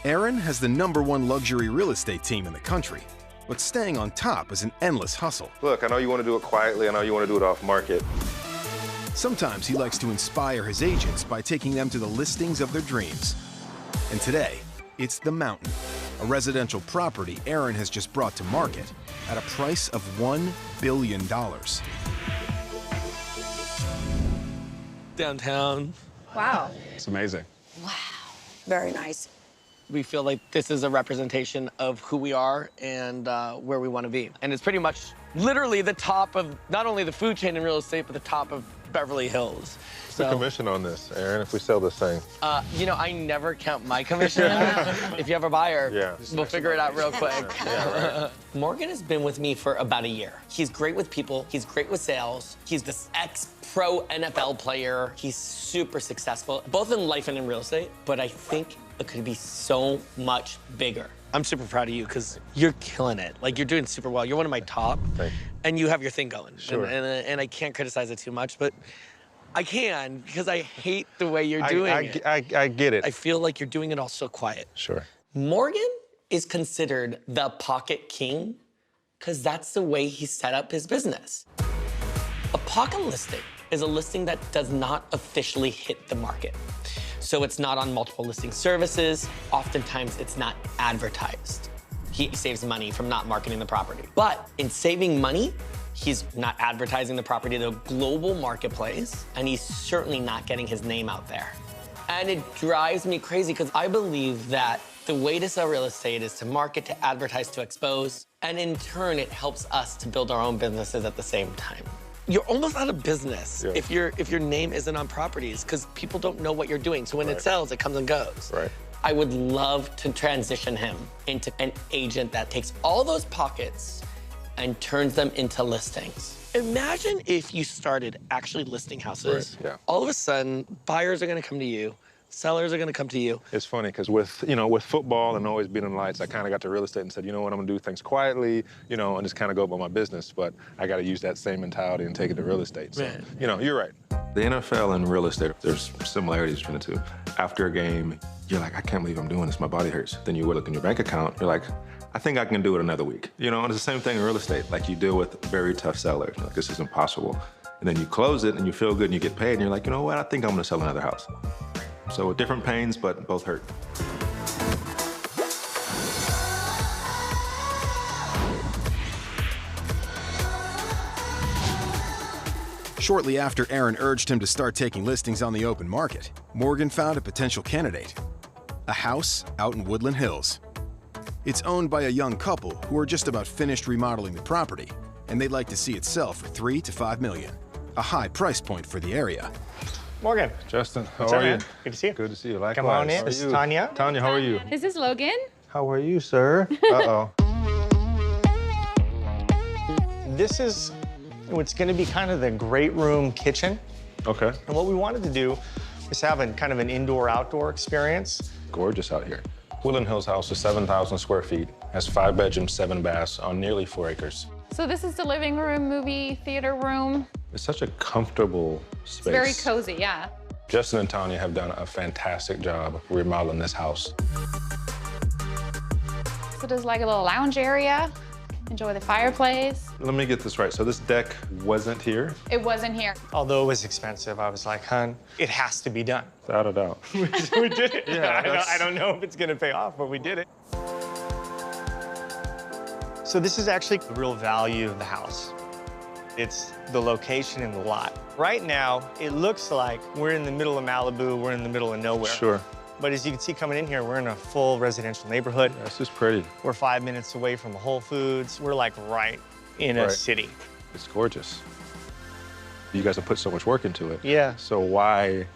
Aaron has the #1 luxury real estate team in the country, but staying on top is an endless hustle. Look, I know you want to do it quietly. I know you want to do it off market. Sometimes he likes to inspire his agents by taking them to the listings of their dreams. And today, it's The Mountain, a residential property Aaron has just brought to market at a price of $1 billion. Downtown. Wow. It's amazing. Wow. Very nice. We feel like this is a representation of who we are and where we want to be. And it's pretty much literally the top of not only the food chain in real estate, but the top of Beverly Hills. What's the commission on this, Aaron, if we sell this thing? You know, I never count my commission. If you have a buyer, we'll figure it out real quick. Yeah, right. Morgan has been with me for about a year. He's great with people. He's great with sales. He's this ex-pro NFL player. He's super successful, both in life and in real estate. But I think it could be so much bigger. I'm super proud of you because you're killing it. Like, you're doing super well. You're one of my top. Thank you. And you have your thing going. Sure. And I can't criticize it too much, but I can because I hate the way you're doing it. I get it. I feel like you're doing it all so quiet. Sure. Morgan is considered the pocket king because that's the way he set up his business. A pocket listing is a listing that does not officially hit the market. So it's not on multiple listing services. Oftentimes, it's not advertised. He saves money from not marketing the property. But in saving money, he's not advertising the property to a global marketplace, and he's certainly not getting his name out there. And it drives me crazy because I believe that the way to sell real estate is to market, to advertise, to expose, and in turn, it helps us to build our own businesses at the same time. You're almost out of business if your name isn't on properties because people don't know what you're doing. So when it sells, it comes and goes. Right. I would love to transition him into an agent that takes all those pockets and turns them into listings. Imagine if you started actually listing houses. Right, yeah. All of a sudden, buyers are gonna come to you, sellers are gonna come to you. It's funny because with football and always being in lights, I kind of got to real estate and said, you know what, I'm gonna do things quietly, and just kind of go about my business. But I got to use that same mentality and take it to real estate. So, you're right. The NFL and real estate, there's similarities between the two. After a game, you're like, I can't believe I'm doing this. My body hurts. Then you look in your bank account, you're like, I think I can do it another week. And it's the same thing in real estate. Like, you deal with very tough sellers. Like, this is impossible. And then you close it and you feel good and you get paid and you're like, you know what, I think I'm gonna sell another house. So different pains, but both hurt. Shortly after Aaron urged him to start taking listings on the open market, Morgan found a potential candidate, a house out in Woodland Hills. It's owned by a young couple who are just about finished remodeling the property, and they'd like to see it sell for $3 to $5 million, a high price point for the area. Morgan. Justin, how What's are up, you? man? Good to see you. Good to see you. Likewise. Come on in. How are This is you? Tanya. Tanya, how are you? Is this Logan? How are you, sir? Uh-oh. This is what's going to be kind of the great room kitchen. Okay. And what we wanted to do is have kind of an indoor-outdoor experience. Gorgeous out here. Woodland Hills house is 7,000 square feet, has 5 bedrooms, 7 baths on nearly 4 acres. So this is the living room, movie theater room. It's such a comfortable space. It's very cozy, yeah. Justin and Tanya have done a fantastic job remodeling this house. So there's like a little lounge area. Enjoy the fireplace. Let me get this right. So this deck wasn't here? It wasn't here. Although it was expensive, I was like, hun, it has to be done. Without a doubt. We did it. Yeah, I don't know if it's going to pay off, but we did it. So this is actually the real value of the house. It's the location and the lot. Right now, it looks like we're in the middle of Malibu, we're in the middle of nowhere. Sure. But as you can see coming in here, we're in a full residential neighborhood. This is pretty. We're 5 minutes away from a Whole Foods. We're like right in a city. It's gorgeous. You guys have put so much work into it. Yeah. So why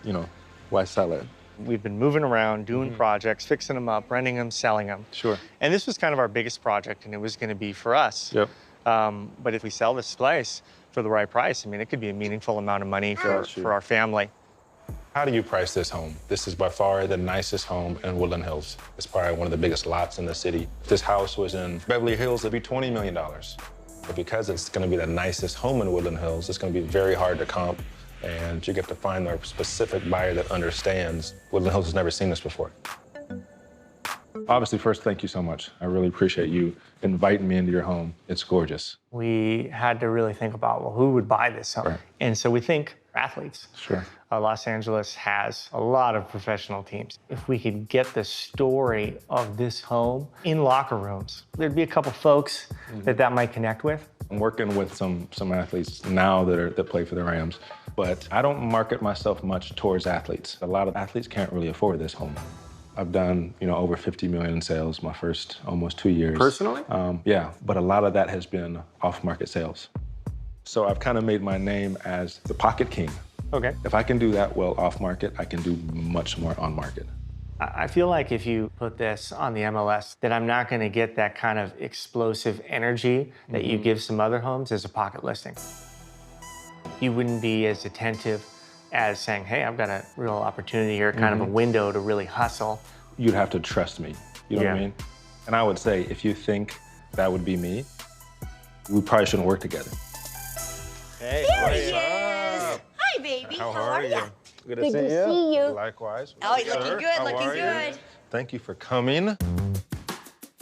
sell it? We've been moving around, doing projects, fixing them up, renting them, selling them. Sure. And this was kind of our biggest project, and it was going to be for us. Yep. But if we sell this place for the right price, I mean, it could be a meaningful amount of money for our family. How do you price this home? This is by far the nicest home in Woodland Hills. It's probably one of the biggest lots in the city. If this house was in Beverly Hills, it'd be $20 million. But because it's going to be the nicest home in Woodland Hills, it's going to be very hard to comp. And you get to find a specific buyer that understands Woodland Hills has never seen this before. Obviously, first, thank you so much. I really appreciate you inviting me into your home. It's gorgeous. We had to really think about, well, who would buy this home? Right. And so we think athletes. Sure. Los Angeles has a lot of professional teams. If we could get the story of this home in locker rooms, there'd be a couple folks that might connect with. I'm working with some athletes now that play for the Rams, but I don't market myself much towards athletes. A lot of athletes can't really afford this home. I've done, over 50 million in sales my first almost 2 years. Personally? Yeah, but a lot of that has been off-market sales. So I've kind of made my name as the pocket king. Okay. If I can do that well off-market, I can do much more on-market. I feel like if you put this on the MLS, that I'm not going to get that kind of explosive energy that you give some other homes as a pocket listing. You wouldn't be as attentive as saying, hey, I've got a real opportunity here, kind of a window to really hustle. You'd have to trust me, you know what I mean? And I would say, if you think that would be me, we probably shouldn't work together. Hey, There he is. Hi, baby. How are you? Good to Good to see you. Likewise. Oh, you're looking good, How looking are you? good. Thank you for coming.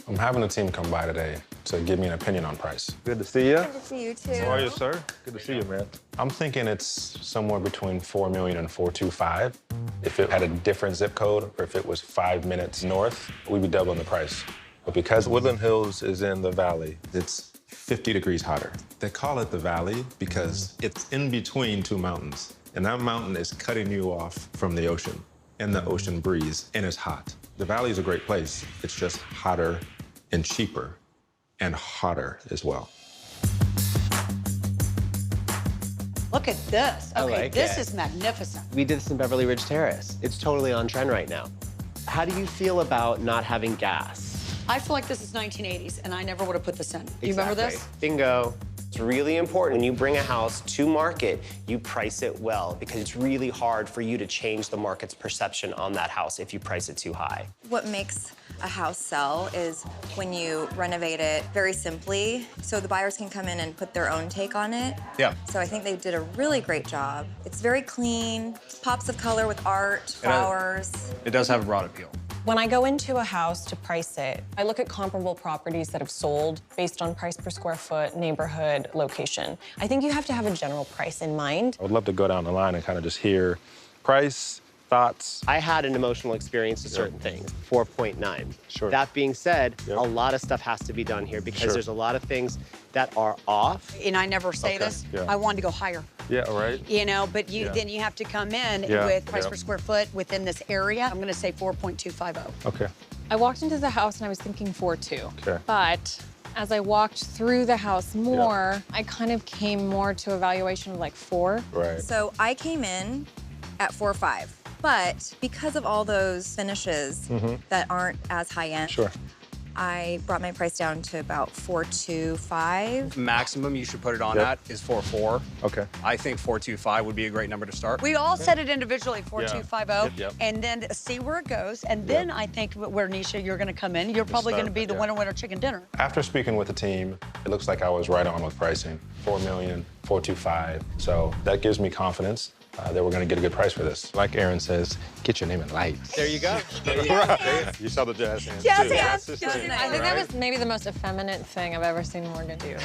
I'm having the team come by today to give me an opinion on price. Good to see you. Good to see you, too. How are you, sir? Good to see you, man. I'm thinking it's somewhere between 4 million and 425. If it had a different zip code or if it was 5 minutes north, we'd be doubling the price. But because Woodland Hills is in the valley, it's 50 degrees hotter. They call it the valley because it's in between two mountains. And that mountain is cutting you off from the ocean and the ocean breeze, and it's hot. The valley is a great place. It's just hotter and cheaper and hotter as well. Look at this. Okay, like this it. is magnificent. We did this in Beverly Ridge Terrace. It's totally on trend right now. How do you feel about not having gas? I feel like this is 1980s, and I never would have put this in. Do you remember this? Bingo. It's really important when you bring a house to market, you price it well because it's really hard for you to change the market's perception on that house if you price it too high. What makes a house sell is when you renovate it very simply so the buyers can come in and put their own take on it. Yeah. So I think they did a really great job. It's very clean, pops of color with art, flowers. It does have a broad appeal. When I go into a house to price it, I look at comparable properties that have sold based on price per square foot, neighborhood, location. I think you have to have a general price in mind. I would love to go down the line and kind of just hear price, thoughts. I had an emotional experience to certain things, 4.9. Sure. That being said, Yep. a lot of stuff has to be done here because Sure. there's a lot of things that are off. And I never say Okay, this, yeah. I wanted to go higher. Yeah, right. But then you have to come in Yeah, with price yeah. per square foot within this area. I'm gonna say 4.250. Okay. I walked into the house and I was thinking 4.2. Okay. But as I walked through the house more, I kind of came more to a valuation of like 4. Right. So I came in at 4.5, but because of all those finishes that aren't as high end, Sure. I brought my price down to about 4.25. Maximum you should put it on at is 4.4. Okay. I think 4.25 would be a great number to start. We all said it individually, 4.250, Yep. and then see where it goes. And then I think where, Neyshia, you're gonna come in, you're probably start, gonna be the yeah. winner chicken dinner. After speaking with the team, it looks like I was right on with pricing. 4 million, 425. So that gives me confidence that we're gonna get a good price for this. Like Aaron says, get your name in lights. There you go. You saw the jazz hands Jazz too. hands. That's just Jazz it, hands. I think right? that was maybe the most effeminate thing I've ever seen Morgan do.